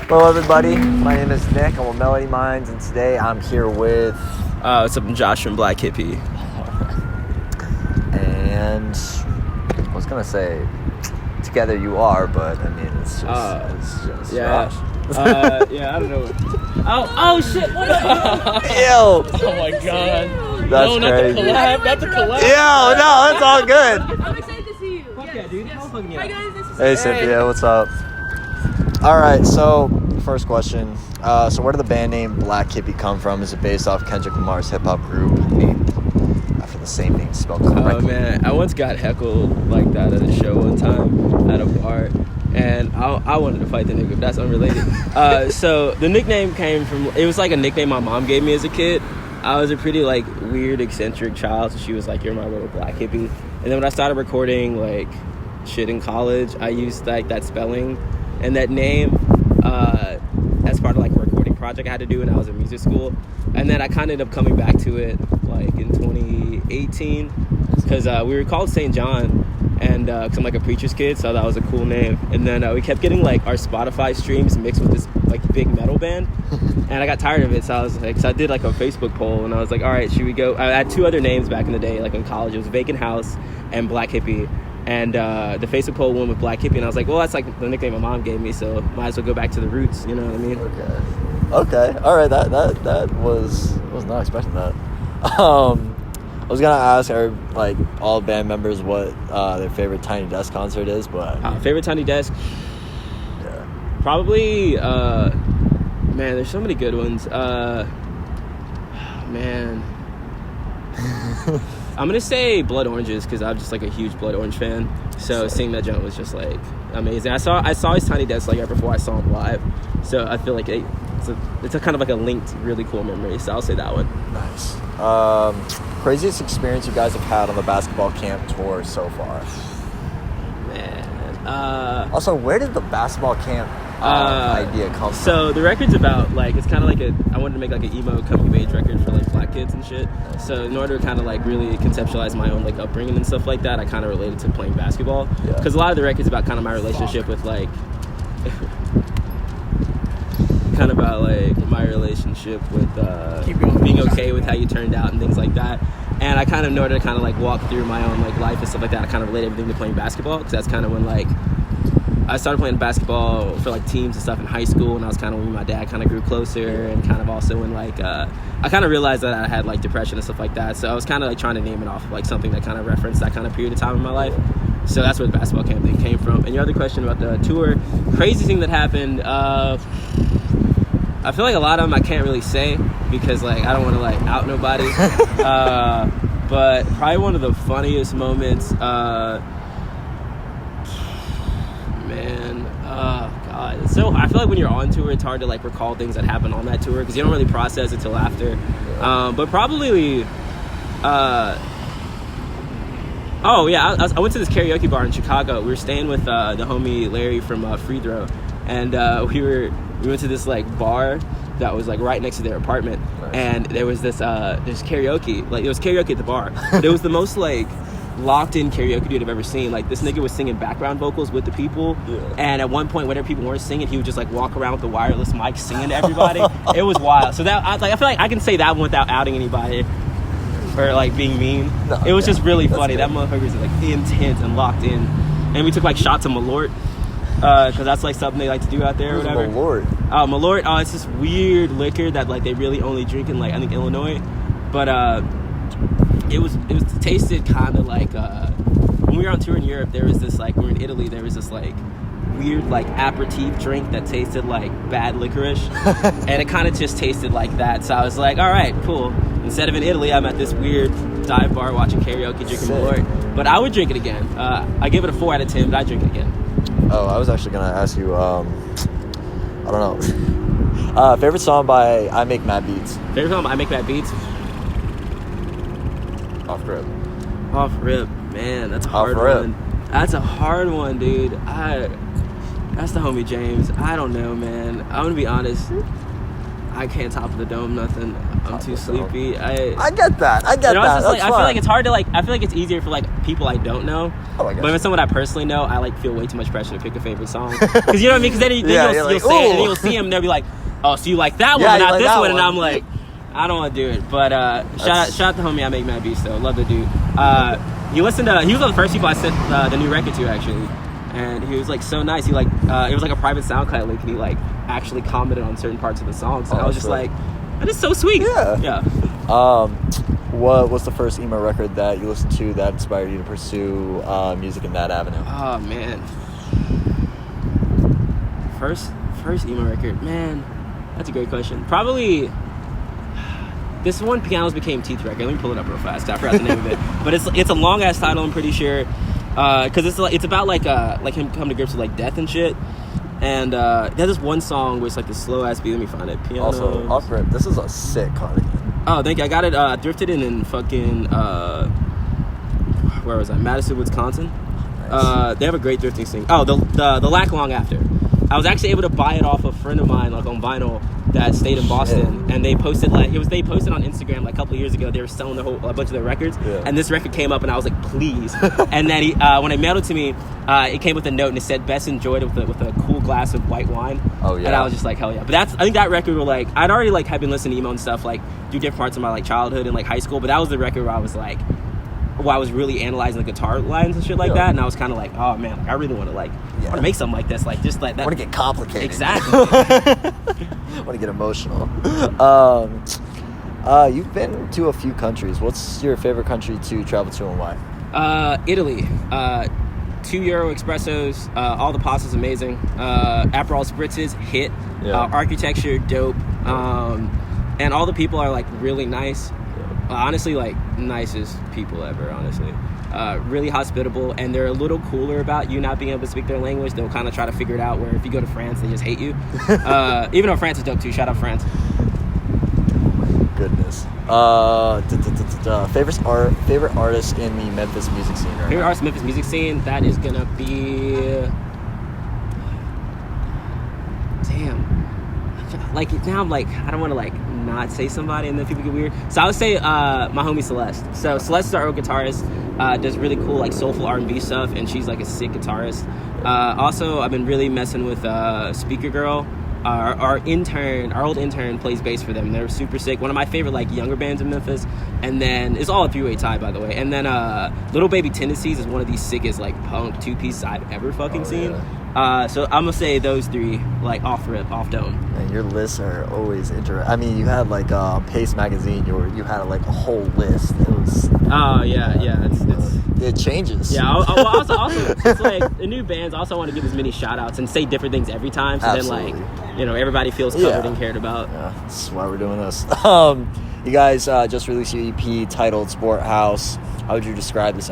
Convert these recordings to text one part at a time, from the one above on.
Hello everybody, my name is Nick, I'm with Melody Minds, and today I'm here with... what's up, I'm Josh from Blvck Hippie. And I was gonna say, together you are, but I mean, it's just yeah. Josh. I don't know. Oh shit, what up? Ew! Oh my god. That's crazy. Not the collab. Ew, no, that's all good. I'm excited to see you. Fuck yeah, dude. Hi guys, this is Hey Cynthia, what's up? Alright, so first question. So where did the band name Blvck Hippie come from? Is it based off Kendrick Lamar's hip-hop group named after the same name spelled correctly? Oh man, I once got heckled like that at a show one time at a bar, and I wanted to fight the nigga, but that's unrelated. So the nickname came from, it was like a nickname my mom gave me as a kid. I was a pretty like weird, eccentric child, so she was like, "You're my little Blvck Hippie." And then when I started recording like shit in college, I used like that spelling and that name as part of like a recording project I had to do when I was in music school. And then I kind of ended up coming back to it like in 2018 because we were called St. John, and because I'm like a preacher's kid, so that was a cool name. And then we kept getting like our Spotify streams mixed with this like big metal band, and I got tired of it, so I was like, so I did like a Facebook poll, and I was like, all right, should we go? I had two other names back in the day, like in college. It was Vacant House and Blvck Hippie. And the Facebook poll went with Blvck Hippie, and I was like, well, that's like the nickname my mom gave me, so might as well go back to the roots, you know what I mean? Okay. All right. That was not expecting that. I was gonna ask like all band members what their favorite Tiny Desk concert is, but favorite Tiny Desk? Yeah. Probably, man, there's so many good ones. Man. I'm gonna say Blood Oranges because I'm just like a huge Blood Orange fan. So seeing that jump was just like amazing. I saw his Tiny Desk like right before I saw him live. So I feel like it's a kind of like a linked, really cool memory. So I'll say that one. Nice. Craziest experience you guys have had on the basketball camp tour so far? Man. Also, where did the basketball camp idea come from? So the record's about like, it's kind of like I wanted to make like an emo coming of age record for like black kids and shit. So in order to kind of like really conceptualize my own like upbringing and stuff like that, I kind of related to playing basketball. Because a lot of the record's about kind of my relationship with like kind of about like my relationship with being okay with how you turned out and things like that. And I kind of, in order to kind of like walk through my own like life and stuff like that, I kind of relate everything to playing basketball, because that's kind of when like I started playing basketball for like teams and stuff in high school, and I was kind of when my dad kind of grew closer, and kind of also when like I kind of realized that I had like depression and stuff like that. So I was kind of like trying to name it off of like something that kind of referenced that kind of period of time in my life. So that's where the basketball camp thing came from. And your other question about the tour, crazy thing that happened, I feel like a lot of them I can't really say because like I don't want to like out nobody. But probably one of the funniest moments, God. So I feel like when you're on tour, it's hard to like recall things that happen on that tour because you don't really process it till after. But probably, I went to this karaoke bar in Chicago. We were staying with the homie Larry from Free Throw, and we went to this like bar that was like right next to their apartment. Nice. And there was this karaoke, like it was karaoke at the bar, but it was the most like locked in karaoke dude I've ever seen. Like this nigga was singing background vocals with the people, and at one point whenever people weren't singing, he would just like walk around with the wireless mic singing to everybody. It was wild. So that I feel like I can say that one without outing anybody or like being mean. It was just really funny. That motherfucker was like intense and locked in. And we took like shots of Malort because that's like something they like to do out there or whatever. Malort, it's this weird liquor that like they really only drink in like I think Illinois, but it was tasted kind of like when we were on tour in Europe, there was this like, we were in Italy, there was this like weird like aperitif drink that tasted like bad licorice, and it kind of just tasted like that. So I was like, all right, cool. Instead of in Italy, I'm at this weird dive bar watching karaoke, drinking Malort. But I would drink it again. I give it a 4 out of 10, but I drink it again. Oh, I was actually gonna ask you. I don't know. Favorite song by Imakemadbeats? Favorite song by Imakemadbeats? Off rip, man, that's a hard one. That's a hard one, dude. That's the homie James. I don't know, man. I'm gonna be honest. I can't top of the dome, nothing. I'm too sleepy. I get that. I get that. Just, like, I feel like it's hard to like. I feel like it's easier for like people I don't know. Oh, I guess. But if it's someone I personally know, I like feel way too much pressure to pick a favorite song. Because you know what I mean? Because then, you'll like, say it, and then you'll see him, and they'll be like, "Oh, so you like that one, but not like this that one?" And one. I'm like, I don't want to do it. But shout out to homie Imakemadbeats though. Love the dude. He was one of the first people I sent the new record to actually. And he was like so nice. He like it was like a private SoundCloud link, and he like actually commented on certain parts of the songs. And I was just like, that is so sweet. Yeah. What was the first emo record that you listened to that inspired you to pursue music in that avenue? Oh man, first emo record, man, that's a great question. Probably this one, Pianos Became Teeth record. Let me pull it up real fast. I forgot the name of it, but it's a long ass title. I'm pretty sure. Because it's about like him coming to grips with like death and shit, and there's this one song where it's like the slow ass beat. Let me find it. Pianos. Also, off rip, this is a sick cardigan. Oh, thank you. I got it thrifted in fucking where was I? Madison, Wisconsin. Nice. They have a great thrifting scene. Oh, the Lack Long After. I was actually able to buy it off a friend of mine, like on vinyl, that stayed in Boston, and they posted on Instagram like a couple of years ago. They were selling a bunch of their records, and this record came up, and I was like, please. And then when they mailed it to me, it came with a note, and it said best enjoyed it with a cool glass of white wine. Oh yeah. And I was just like, hell yeah. But I think that record was like, I'd already like had been listening to emo and stuff like through different parts of my like childhood and like high school, but that was the record where I was like, I was really analyzing the guitar lines and shit like that, and I was kind of like, oh man, like, I really want to I want to make something like this, like just like that. I want to get complicated. Exactly. I want to get emotional. You've been to a few countries. What's your favorite country to travel to and why? Italy. €2 espressos. All the pasta's amazing. Aperol spritzes hit. Architecture dope. And all the people are like really nice. Honestly, like nicest people ever, honestly. Really hospitable, and they're a little cooler about you not being able to speak their language. They'll kind of try to figure it out, where if you go to France, they just hate you. Even though France is dope too. Shout out France. Goodness. Favorite artist in the Memphis music scene right Favorite now? artist in Memphis music scene, that is gonna be... Damn. Like, now I'm like, I don't want to like not say somebody and then people get weird. So I would say my homie Celeste. So Celeste is our old guitarist, does really cool like soulful R&B stuff, and she's like a sick guitarist. Also, I've been really messing with Speaker Girl. Our old intern plays bass for them. They're super sick. One of my favorite like younger bands in Memphis. And then it's all a three-way tie, by the way. And then Little Baby Tendencies is one of the sickest like punk two-piece I've ever fucking seen. Yeah. So I'm gonna say those three, like off dome. Man, your lists are always interesting. I mean, you had like Pace magazine. You had like a whole list. It was. Oh yeah. It changes. Yeah. Also, it's like the new bands. Also, want to give as many shout outs and say different things every time. So Absolutely. Then like, everybody feels covered and cared about. Yeah, that's why we're doing this. You guys just released your EP titled Sport House. How would you describe this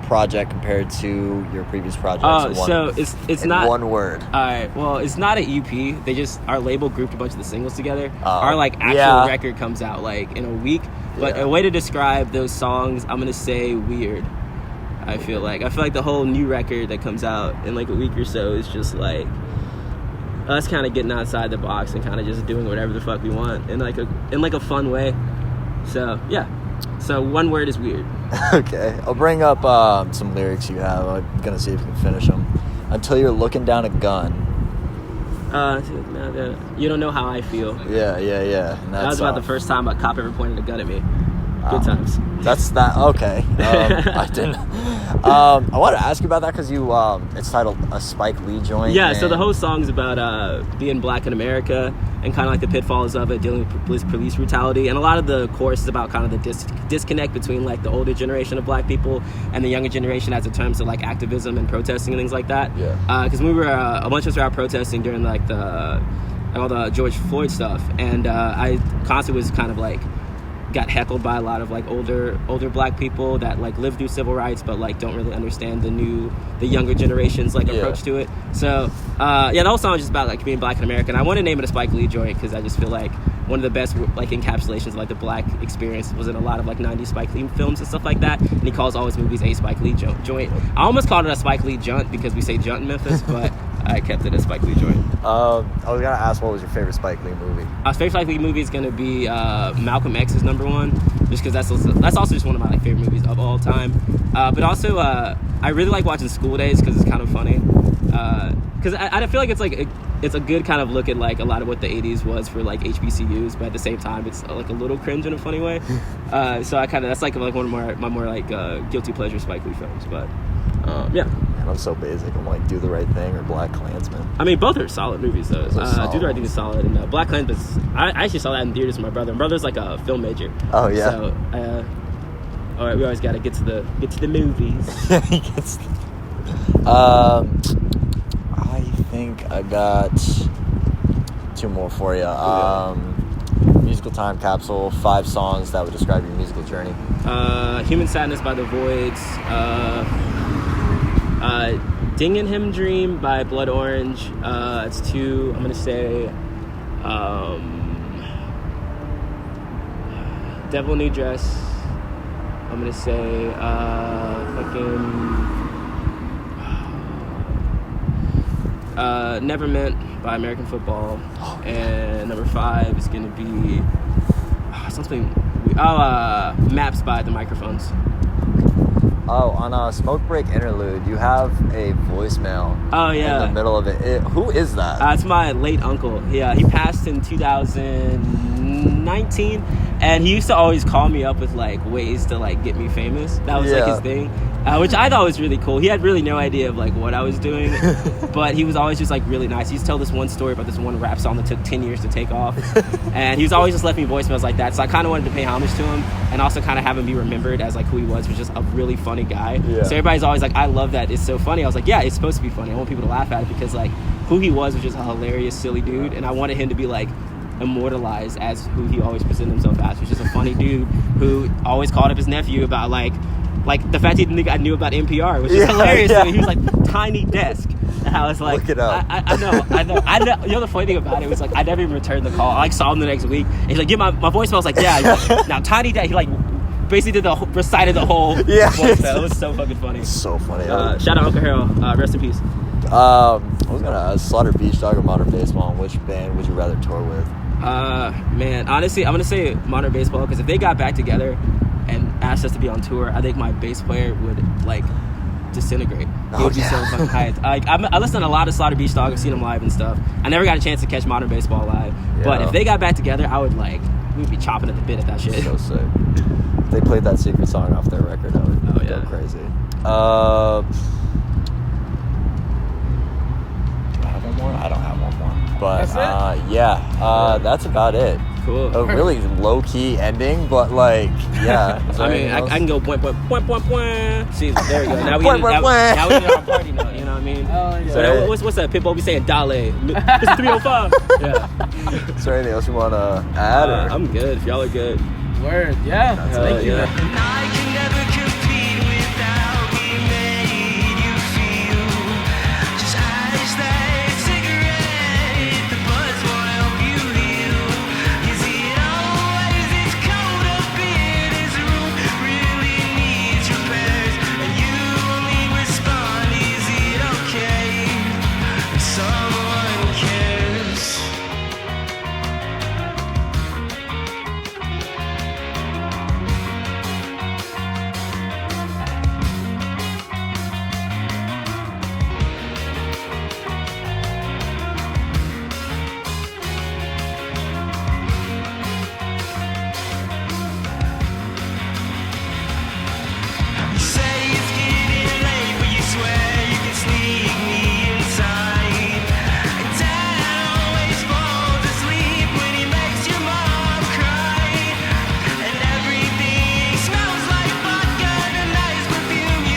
project compared to your previous projects? So it's not one word. All right. Well, it's not an EP. They just, our label grouped a bunch of the singles together. Our like actual record comes out like in a week. But a way to describe those songs, I'm gonna say weird. I feel like the whole new record that comes out in like a week or so is just like us kind of getting outside the box and kind of just doing whatever the fuck we want in like a fun way. So yeah. So one word is weird. Okay, I'll bring up some lyrics you have. I'm gonna see if you can finish them. Until you're looking down a gun. You don't know how I feel. Yeah. And that was about the first time a cop ever pointed a gun at me. Good times. That's that. Okay. I didn't. I want to ask you about that because it's titled A Spike Lee Joint. Yeah. So the whole song's about being black in America and kind of like the pitfalls of it, dealing with police brutality, and a lot of the chorus is about kind of the disconnect between like the older generation of black people and the younger generation as in terms of like activism and protesting and things like that. Yeah. Because we were a bunch of us were out protesting during like all the George Floyd stuff, and I constantly was kind of like got heckled by a lot of like older black people that like live through civil rights but like don't really understand the younger generation's like approach to it. So the whole song is just about like being black in America, and I want to name it a Spike Lee joint because I just feel like one of the best like encapsulations of like the black experience was in a lot of like 90s Spike Lee films and stuff like that, and he calls all his movies a Spike Lee joint. I almost called it a Spike Lee junt because we say junt in Memphis, but I kept it a Spike Lee joint. I was gonna ask, what was your favorite Spike Lee movie? My favorite Spike Lee movie is gonna be Malcolm X is number one, just because that's also just one of my like favorite movies of all time. But also, I really like watching School Days because it's kind of funny. Because I feel like it's a good kind of look at like a lot of what the 80s was for like HBCUs, but at the same time it's like a little cringe in a funny way. So I kind of, that's like one of my more like guilty pleasure Spike Lee films. But yeah. Man, I'm so basic. I'm like Do the Right Thing or Black Klansman. I mean, both are solid movies though. Do the Right Thing is solid, and Black Klansman. I actually saw that in theaters with my brother. My brother's like a film major. Oh yeah. So all right, we always gotta get to the movies. He gets. I think I got 2 more for you. Musical time capsule, 5 songs that would describe your musical journey. Human Sadness by The Voids. Ding and Him Dream by Blood Orange. It's 2. I'm gonna say Devil New Dress. I'm gonna say Never Meant by American Football. And number 5 is gonna be something. Maps by The Microphones. Oh, on Smoke Break Interlude, you have a voicemail. Oh yeah. In the middle of it. Who is that? It's my late uncle. Yeah, he passed in 2019, and he used to always call me up with like ways to like get me famous. That was like his thing, which I thought was really cool. He had really no idea of like what I was doing, but he was always just like really nice. He used to tell this one story about this one rap song that took 10 years to take off, and he was always just left me voicemails like that. So I kind of wanted to pay homage to him, and also kind of have him be remembered as like who he was just a really funny guy. Yeah. So everybody's always like, I love that, it's so funny. I was like, yeah, it's supposed to be funny. I want people to laugh at it because like who he was just a hilarious, silly dude, and I wanted him to be like immortalized as who he always presented himself as, which is a funny dude who always called up his nephew about like the fact he knew about NPR, which is hilarious. Yeah. He was like Tiny Desk, and I was like, look it up. I know. You know, the funny thing about it was like I never even returned the call. I like saw him the next week, and he's like, "Yeah, my voicemail." I was like, "Yeah." He's like, now Tiny Desk, he like basically recited the whole voicemail. It was so fucking funny. So funny. Shout out Uncle Harold. Rest in peace. I was gonna ask Slaughter Beach Dog or Modern Baseball. Which band would you rather tour with? Man, honestly, I'm gonna say Modern Baseball because if they got back together and asked us to be on tour, I think my bass player would like disintegrate. He would be so fucking hyped. I listen to a lot of Slaughter Beach Dog. I've seen them live and stuff. I never got a chance to catch Modern Baseball live, but if they got back together, I would we'd be chopping at the bit at that shit. So sick. If they played that secret song off their record, I would go crazy. Do I have one more? I don't have one more. But That's it? That's about it. Cool. A really low-key ending, but like, yeah. I mean, I can go point. See, there we go. Now we Point, get point, our party note. You know what I mean? Oh, yeah. So now, what's that? Pitbull be saying Dale. It's 305. Yeah. Is there anything else you want to add? Or? I'm good. If y'all are good. Word, yeah. Thank you. Yeah.